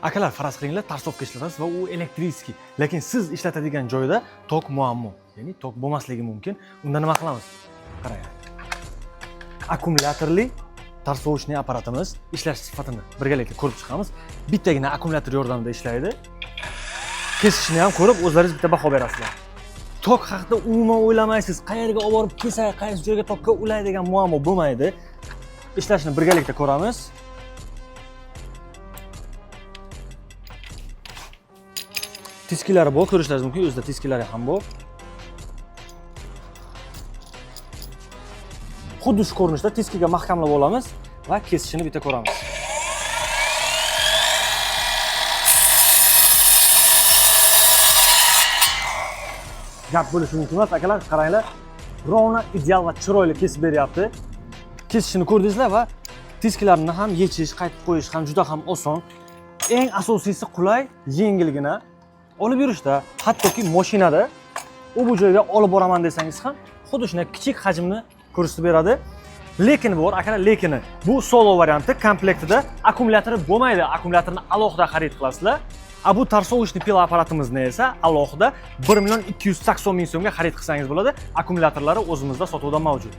Akalar, faraz qilinglar, tarsovka ishlatasiz va u elektrический. Lekin siz ishlatadigan joyda tok muammo, ya'ni tok bo'lmasligi mumkin. Unda nima qilamiz? Qarang. Akkumulyatorli tarsovочный apparatimiz ishlash sifatini birgalikda ko'rib chiqamiz. Bittagina akkumulyator yordamida ishlaydi. Kesishini ham ko'rib, o'zlaringiz bitta baho berasizlar. Tok haqida umuman o'ylamaysiz. Qayerga olib borib kesay, qaysi joyga tokka ulay degan muammo bo'lmaydi. Ishlashini birgalikda ko'ramiz. Tiskilari bor, ko'rishlaringiz mumkin. O'zida tiskilari ham bor. Xuddi shu ko'rinishda tiskiga mahkamlab olamiz va kesishini bitta ko'ramiz. Gap bo'lishi mumkin emas, akalar, qaranglar. Rovna ideal va chiroyli kesib beryapti. Kesishini ko'rdingizlar va tiskilarni ham yechish, qaytib qo'yish ham juda ham oson. Eng asosiysi qulay, yengilgina olib yurishda, hattoki mashinada u bu joyga olib boraman desangiz ham xuddi shunday kichik hajmni ko'rsatib beradi. Lekin bor, akalar, lekini. Bu solo varianti, komplektida akkumulyatori bo'lmaydi. Akkumulyatorni alohida xarid qilasizlar. Bu tarsovочный pil apparatimizni esa alohida 1 280 ming so'mga xarid qilsangiz bo'ladi. Akkumulyatorlari o'zimizda sotuvda mavjud.